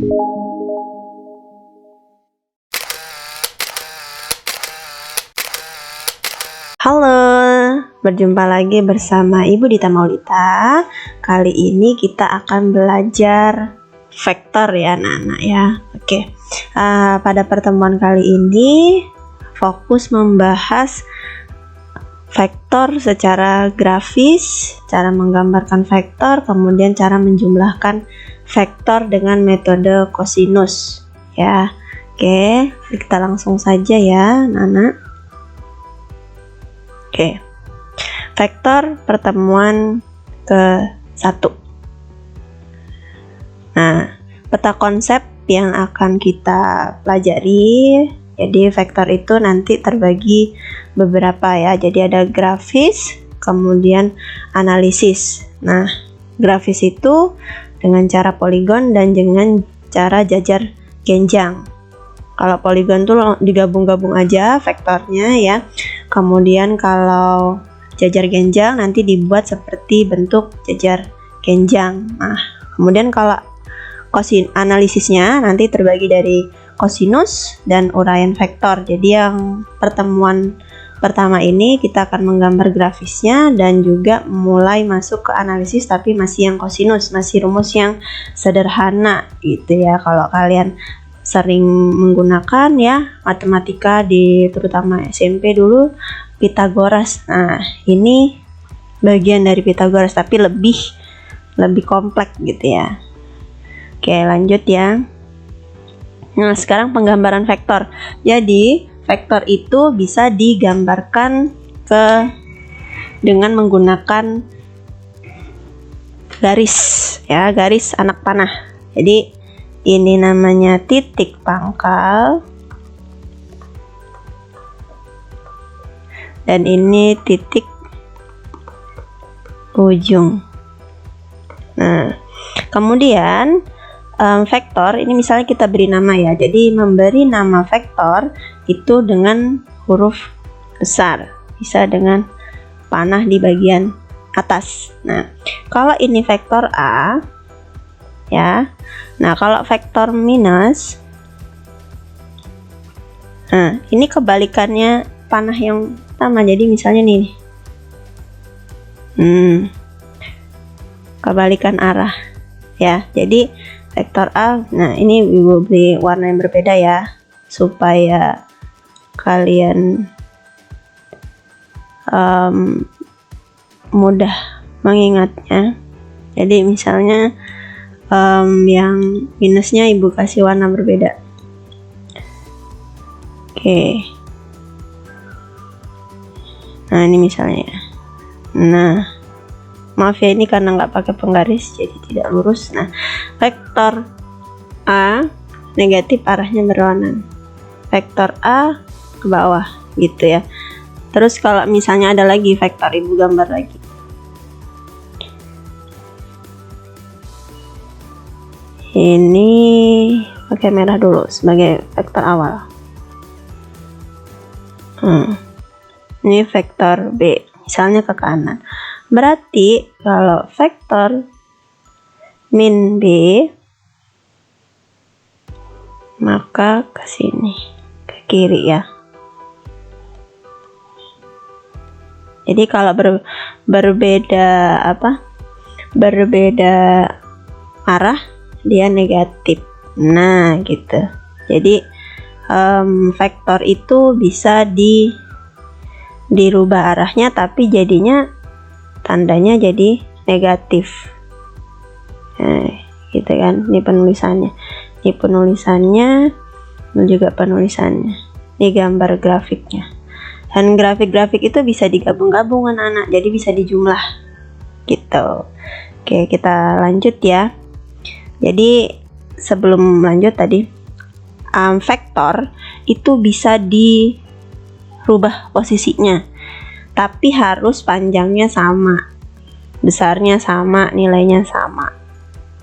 Halo, berjumpa lagi bersama Ibu Dita Maulita. Kali ini kita akan belajar vektor ya anak-anak ya. Oke, pada pertemuan kali ini fokus membahas vektor secara grafis, cara menggambarkan vektor, kemudian cara menjumlahkan vektor dengan metode kosinus ya. Oke, kita langsung saja ya anak-anak. Oke, vektor pertemuan ke-1. Nah, peta konsep yang akan kita pelajari, jadi vektor itu nanti terbagi beberapa ya. Jadi ada grafis, kemudian analisis. Nah, grafis itu dengan cara poligon dan dengan cara jajar genjang. Kalau poligon tuh digabung-gabung aja vektornya ya. Kemudian kalau jajar genjang nanti dibuat seperti bentuk jajar genjang. Nah, kemudian kalau analisisnya nanti terbagi dari kosinus dan uraian vektor. Jadi yang pertemuan pertama ini kita akan menggambar grafisnya dan juga mulai masuk ke analisis, tapi masih yang kosinus, masih rumus yang sederhana gitu ya. Kalau kalian sering menggunakan ya matematika di terutama SMP dulu, Pitagoras. Nah, ini bagian dari Pitagoras tapi lebih kompleks gitu ya. Oke, lanjut ya. Nah, sekarang penggambaran vektor. Jadi, vektor itu bisa digambarkan dengan menggunakan garis ya, garis anak panah. Jadi ini namanya titik pangkal dan ini titik ujung. Nah, kemudian vektor ini misalnya kita beri nama ya. Jadi memberi nama vektor itu dengan huruf besar, bisa dengan panah di bagian atas. Nah, kalau ini vektor A ya. Nah, kalau vektor minus, nah ini kebalikannya panah yang sama. Jadi misalnya nih, kebalikan arah ya. Jadi vektor A, nah ini ibu beri warna yang berbeda ya supaya kalian mudah mengingatnya. Jadi misalnya yang minusnya ibu kasih warna berbeda. Oke. Nah, ini misalnya. Nah, maaf ya, ini karena nggak pakai penggaris jadi tidak lurus. Nah, vektor A negatif arahnya berlawanan. Vektor A ke bawah gitu ya. Terus kalau misalnya ada lagi vektor, ibu gambar lagi. Ini pakai merah dulu sebagai vektor awal. Ini vektor B, misalnya ke kanan. Berarti kalau vektor min B, maka ke sini, ke kiri ya. Jadi kalau berbeda arah, dia negatif. Nah, gitu. Jadi vektor itu bisa dirubah arahnya, tapi jadinya tandanya jadi negatif. Nah, gitu kan. Ini penulisannya. Ini juga penulisannya. Ini gambar grafiknya. Dan grafik-grafik itu bisa digabung-gabung anak-anak. Jadi bisa dijumlah. Gitu. Oke, kita lanjut ya. Jadi sebelum lanjut tadi, vektor itu bisa dirubah posisinya, tapi harus panjangnya sama, besarnya sama, nilainya sama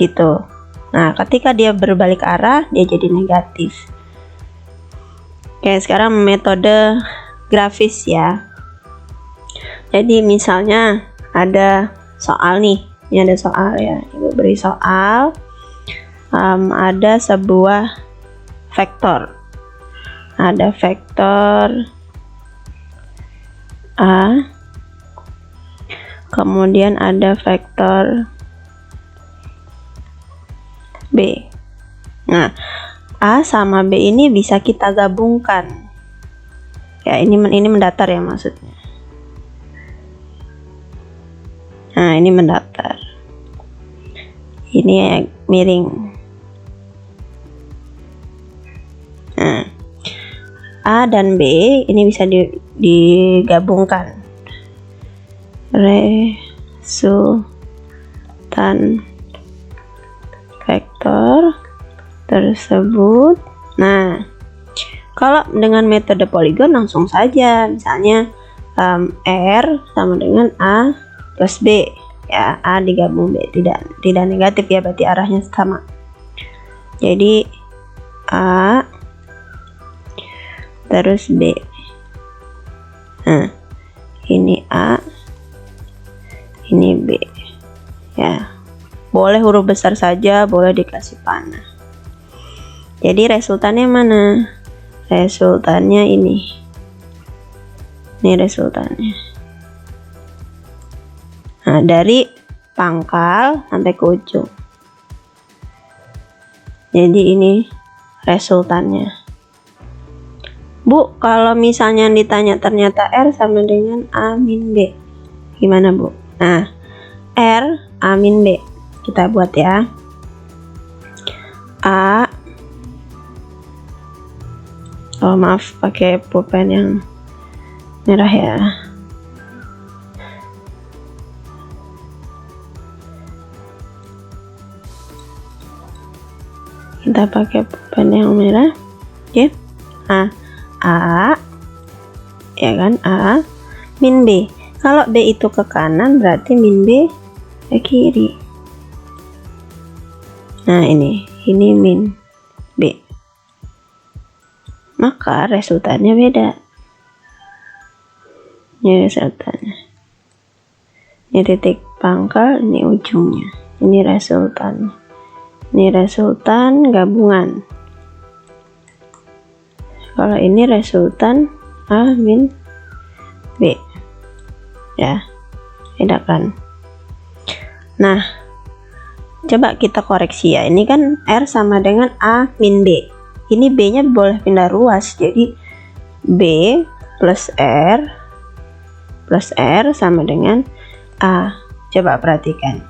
gitu. Nah, ketika dia berbalik arah, dia jadi negatif. Oke, sekarang metode grafis ya. Jadi misalnya ada soal nih, ini ada soal ya, ibu beri soal. ada sebuah vektor. Ada vektor A, kemudian ada vektor B. Nah, A sama B ini bisa kita gabungkan. Ya, ini mendatar ya maksudnya. Nah, ini mendatar. Ini miring. Nah, A dan B ini bisa digabungkan. Resultan vektor tersebut. Nah, kalau dengan metode poligon langsung saja, misalnya R sama dengan A plus B. Ya, A digabung B, tidak negatif ya, berarti arahnya sama. Jadi A terus B. Nah, ini A, ini B. Ya, boleh huruf besar saja, boleh dikasih panah. Jadi resultannya mana? Resultannya ini. Ini resultannya. Nah, dari pangkal sampai ke ujung. Jadi ini resultannya. Bu, kalau misalnya ditanya ternyata R sama dengan A min B, gimana Bu? Nah, R A min B, kita buat ya. A, oh maaf pakai pulpen yang merah ya. Kita pakai pulpen yang merah, oke? Nah, A, ya kan, A min B. Kalau B itu ke kanan berarti min B ke kiri. Nah, ini min B. Maka resultannya beda. Ini resultannya. Ini titik pangkal, ini ujungnya. Ini resultannya. Ini resultan gabungan. Kalau ini resultan A min B. Ya, bedakan. Nah, coba kita koreksi ya. Ini kan R sama dengan A min B. Ini B-nya boleh pindah ruas. Jadi B plus R sama dengan A. Coba perhatikan.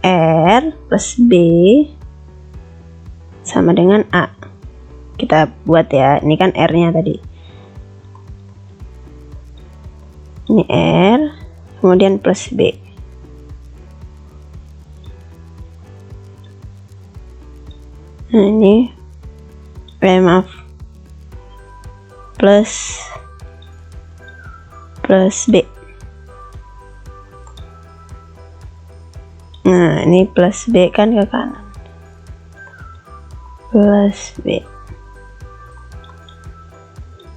R plus B sama dengan A. Kita buat ya, ini kan R-nya tadi. Ini R, kemudian plus B. Nah, ini maaf, plus B. Nah, ini plus B kan ke kanan. Plus B.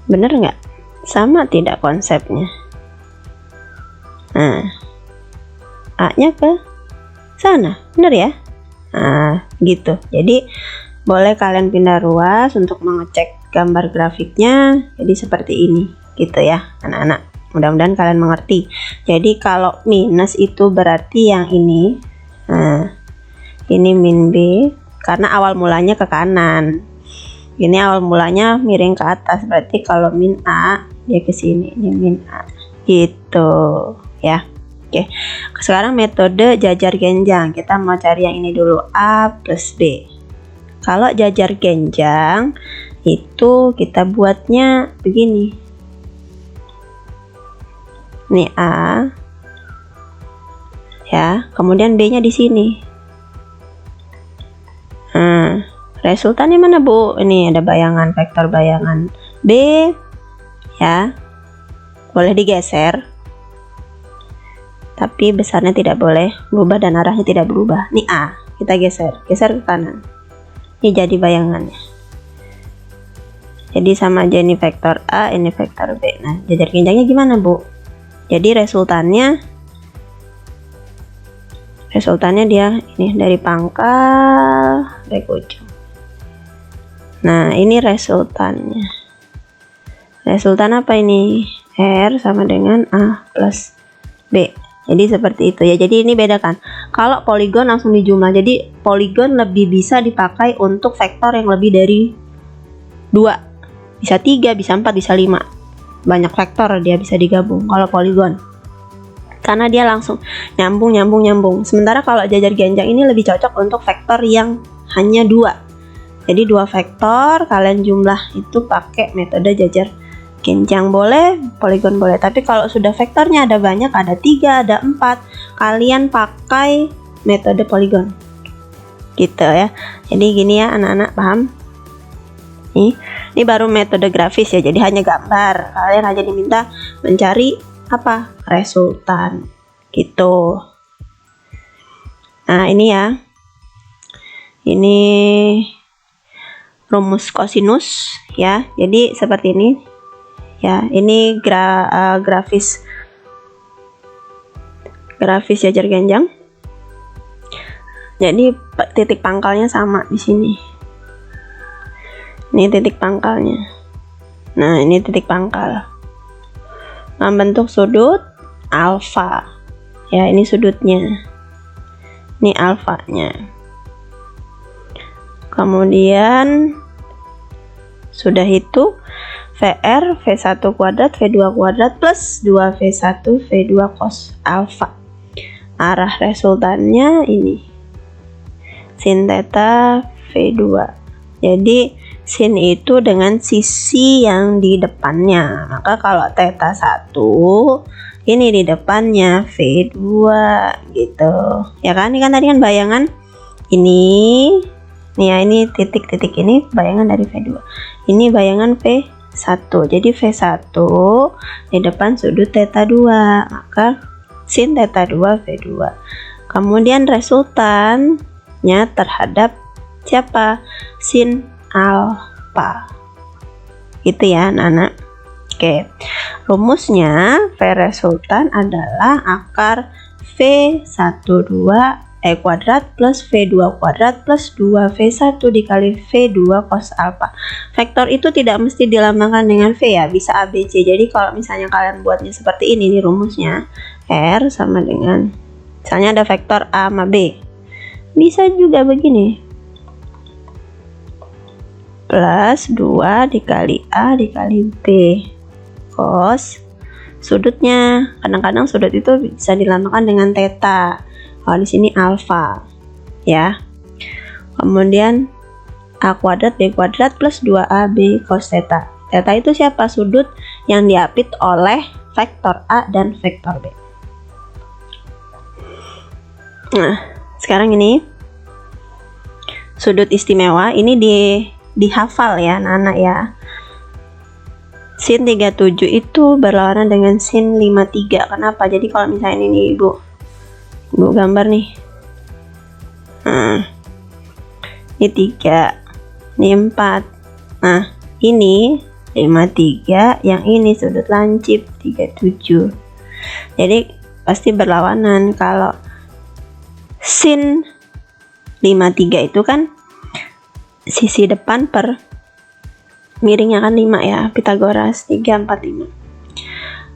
Bener nggak? Sama tidak konsepnya? Nah, A-nya ke sana, bener ya? Nah, gitu. Jadi boleh kalian pindah ruas untuk mengecek gambar grafiknya. Jadi seperti ini, gitu ya, anak-anak. Mudah-mudahan kalian mengerti. Jadi kalau minus itu berarti yang ini. Nah, ini min B karena awal mulanya ke kanan. Ini awal mulanya miring ke atas, berarti kalau min A dia ke sini, ini min A gitu ya. Oke, sekarang metode jajar genjang, kita mau cari yang ini dulu, A plus B. Kalau jajar genjang itu kita buatnya begini, ini A ya, kemudian B nya di sini. Nah, resultannya mana Bu? Ini ada bayangan, vektor bayangan B ya, boleh digeser tapi besarnya tidak boleh berubah dan arahnya tidak berubah. Ini A, kita geser ke kanan, ini jadi bayangannya. Jadi sama aja, ini vektor A, ini vektor B. Nah, jajar genjangnya gimana Bu? Jadi resultannya Resultannya dia ini dari pangkal baik ujung. Nah, ini resultannya. Resultan apa ini? R sama dengan A plus B. Jadi seperti itu ya. Jadi ini bedakan. Kalau poligon langsung dijumlah. Jadi poligon lebih bisa dipakai untuk vektor yang lebih dari 2. Bisa 3, bisa 4, bisa 5. Banyak vektor dia bisa digabung kalau poligon. Karena dia langsung nyambung. Sementara kalau jajar genjang ini lebih cocok untuk vektor yang hanya 2. Jadi 2 vektor kalian jumlah itu pakai metode jajar genjang boleh, poligon boleh. Tapi kalau sudah vektornya ada banyak, ada 3, ada 4, kalian pakai metode poligon. Gitu ya. Jadi gini ya anak-anak, paham? Ini baru metode grafis ya. Jadi hanya gambar. Kalian hanya diminta mencari apa? Resultan gitu. Nah, ini ya. Ini rumus kosinus ya. Jadi seperti ini. Ya, ini grafis jajar genjang. Jadi titik pangkalnya sama di sini. Ini titik pangkalnya. Nah, ini titik pangkal. Membentuk sudut alfa. Ya, ini sudutnya. Ini alfanya. Kemudian sudah itu VR V1 kuadrat V2 kuadrat plus 2V1 V2 cos alfa. Arah resultannya ini. Sin theta V2. Jadi sin itu dengan sisi yang di depannya. Maka kalau theta 1 ini di depannya V2 gitu. Ya kan? Ini kan tadi kan bayangan ini. Nih ya, ini titik-titik ini bayangan dari V2. Ini bayangan V1. Jadi V1 di depan sudut theta 2. Maka sin theta 2 V2. Kemudian resultannya terhadap siapa? Sin alfa. Gitu ya anak-anak. Oke, rumusnya V resultan adalah akar V12 kuadrat plus V2 kuadrat plus 2V1 dikali V2 cos alfa. Vektor itu tidak mesti dilambangkan dengan V ya, bisa ABC. Jadi kalau misalnya kalian buatnya seperti ini nih rumusnya, R sama dengan misalnya ada vektor A sama B, bisa juga begini, plus 2 dikali A dikali B cos sudutnya. Kadang-kadang sudut itu bisa dilambangkan dengan theta. Kalau di sini alfa ya. Kemudian A kuadrat B kuadrat plus 2AB cos theta. Theta itu siapa? Sudut yang diapit oleh vektor A dan vektor B. Nah, sekarang ini sudut istimewa ini dihafal ya anak-anak ya. Sin 37 itu berlawanan dengan sin 53. Kenapa? Jadi kalau misalnya ini ibu gambar nih. Nah, ini 3, ini 4. Nah, ini 53, yang ini sudut lancip 37. Jadi pasti berlawanan. Kalau sin 53 itu kan sisi depan per miringnya kan 5 ya, Pitagoras 3, 4, 5.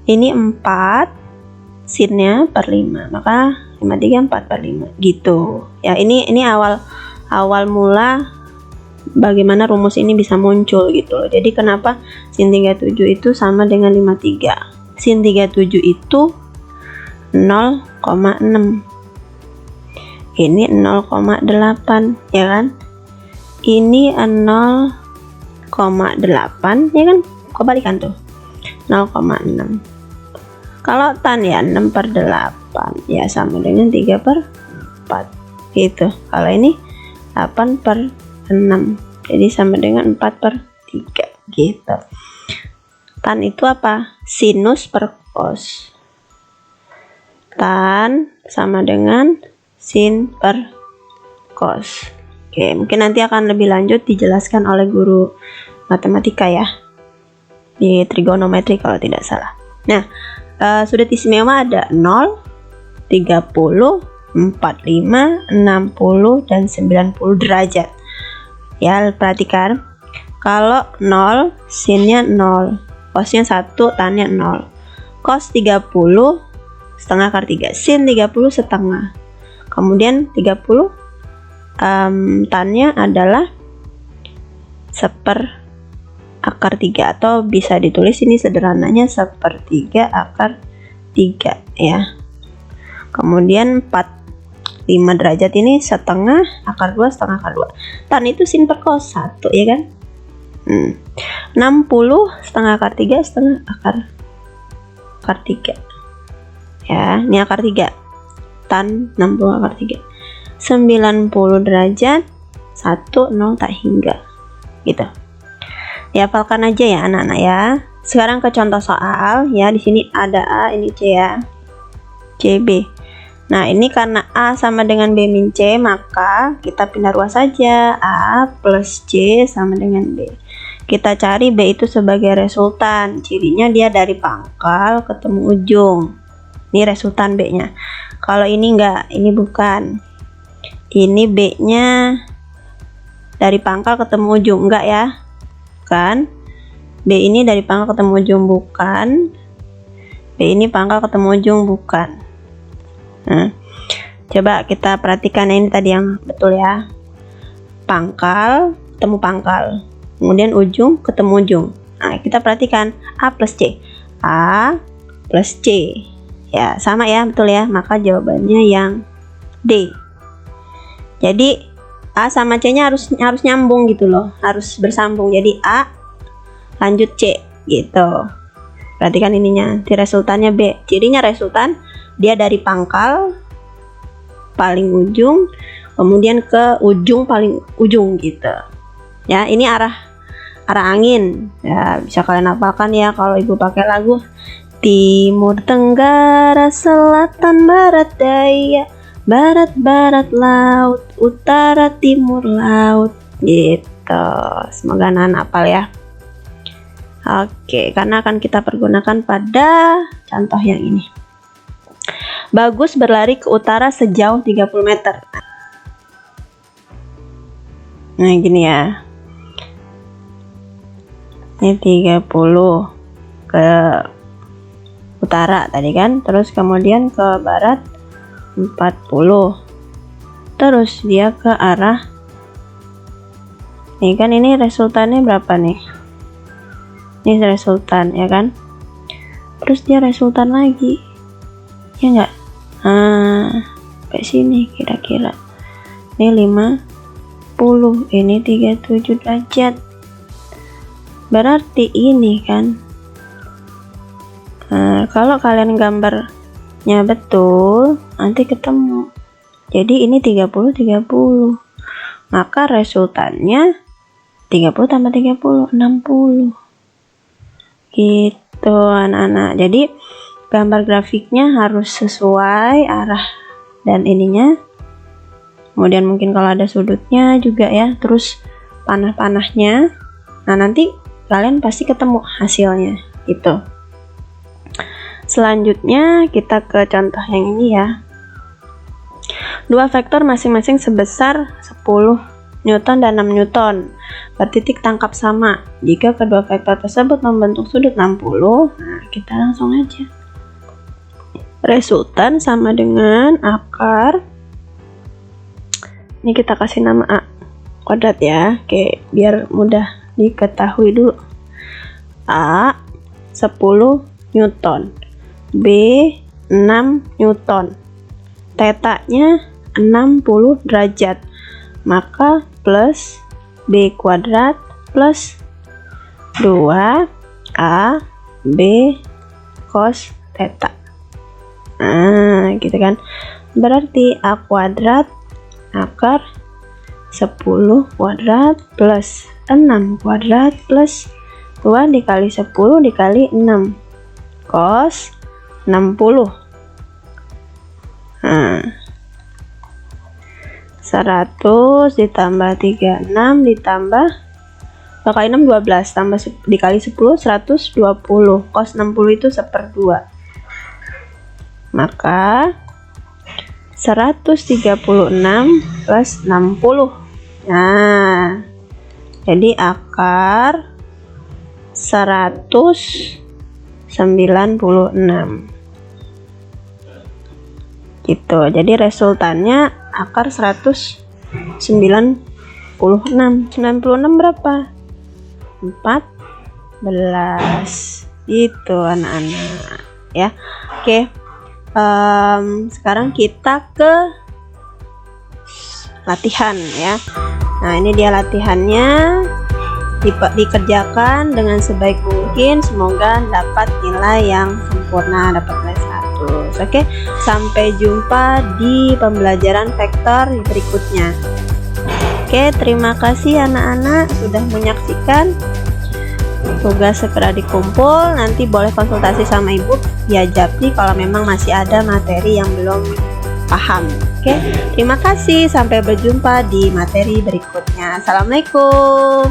Ini 4 sinnya per 5, maka 5, 3, 4 per 5 gitu ya. Ini awal mula bagaimana rumus ini bisa muncul gitu loh. Jadi kenapa sin 37 itu sama dengan 53. Sin 37 itu 0,6, ini 0,8 ya kan, ini 0,8 ya kan, kebalikan tuh 0,6. Kalau tan ya 6 per 8 ya sama dengan 3 per 4 gitu. Kalau ini 8 per 6 jadi sama dengan 4 per 3 gitu. Tan itu apa? Sinus per cos. Tan sama dengan sin per cos. Oke, mungkin nanti akan lebih lanjut dijelaskan oleh guru matematika ya, di trigonometri kalau tidak salah. Nah, sudut istimewa ada 0, 30, 45, 60, dan 90 derajat. Ya, perhatikan. Kalau 0, sinnya 0, cosnya 1, tannya 0. Cos 30 setengah akar 3, sin 30 setengah. Kemudian 30 tannya adalah seper akar 3, atau bisa ditulis ini sederhananya sepertiga akar 3 ya. Kemudian 45 derajat ini setengah akar 2 setengah akar 2. Tan itu sin per cos 1 ya kan. 60 setengah akar 3 setengah akar 3 ya, ini akar 3, tan 60 akar 3. 90 derajat 1, 0, tak hingga gitu. Dihafalkan aja ya anak-anak ya. Sekarang ke contoh soal ya. Di sini ada A, ini C ya. CB. Nah, ini karena A sama dengan B min C, maka kita pindah ruas saja. A plus C sama dengan B. Kita cari B itu sebagai resultan. Cirinya dia dari pangkal ketemu ujung. Ini resultan B-nya. Kalau ini enggak, ini bukan. Ini B-nya dari pangkal ketemu ujung, enggak ya? Kan? B ini dari pangkal ketemu ujung, bukan. B ini pangkal ketemu ujung, bukan. Nah, coba kita perhatikan ini tadi yang betul ya. Pangkal ketemu pangkal, kemudian ujung ketemu ujung. Nah, kita perhatikan A plus C. A plus C. Ya, sama ya, betul ya. Maka jawabannya yang D. Jadi A sama C-nya harus nyambung gitu loh, harus bersambung. Jadi A lanjut C gitu. Perhatikan ininya, di resultannya B. Cirinya resultan dia dari pangkal paling ujung kemudian ke ujung paling ujung gitu. Ya, ini arah angin. Ya, bisa kalian hafalkan ya kalau ibu pakai lagu timur tenggara selatan barat daya, barat barat laut, utara timur laut gitu. Semoga anak-anak hafal ya. Oke, karena akan kita pergunakan pada contoh yang ini. Bagus berlari ke utara sejauh 30 meter. Nah, gini ya. Ini 30 ke utara tadi kan, terus kemudian ke barat 40, terus dia ke arah nih kan, ini resultannya berapa nih, ini resultan ya kan, terus dia resultan lagi ya enggak, kayak sini kira-kira ini 50, ini 37 derajat, berarti ini kan, kalau kalian gambarnya betul nanti ketemu. Jadi ini 30 maka resultannya 30 tambah 30 60 gitu anak-anak. Jadi gambar grafiknya harus sesuai arah dan ininya, kemudian mungkin kalau ada sudutnya juga ya, terus panah-panahnya. Nah, nanti kalian pasti ketemu hasilnya gitu. Selanjutnya kita ke contoh yang ini ya. Dua vektor masing-masing sebesar 10 Newton dan 6 Newton bertitik tangkap sama. Jika kedua vektor tersebut membentuk sudut 60, nah kita langsung aja. Resultan sama dengan akar, ini kita kasih nama A kuadrat ya, oke, biar mudah diketahui dulu. A 10 Newton, B 6 Newton, tetanya 60 derajat, maka plus B kuadrat plus 2 A B cos theta. Nah, gitu kan, berarti A kuadrat akar 10 kuadrat plus 6 kuadrat plus 2 dikali 10 dikali 6 cos 60. Nah, 100 ditambah 36 ditambah kali 6 12 tambah dikali 10 120, cos 60 itu 1/2. Maka 136 plus 60. Nah, jadi akar 196 gitu. Jadi resultannya akar 196. 96 berapa? 14 itu anak-anak ya. Oke, sekarang kita ke latihan ya. Nah, ini dia latihannya, dikerjakan dengan sebaik mungkin, semoga dapat nilai yang sempurna, dapat nilai 100. Oke, sampai jumpa di pembelajaran vektor berikutnya. Oke, terima kasih anak-anak sudah menyaksikan. Tugas segera dikumpul, nanti boleh konsultasi sama ibu via Japri kalau memang masih ada materi yang belum paham. Oke, terima kasih, sampai berjumpa di materi berikutnya. Assalamualaikum.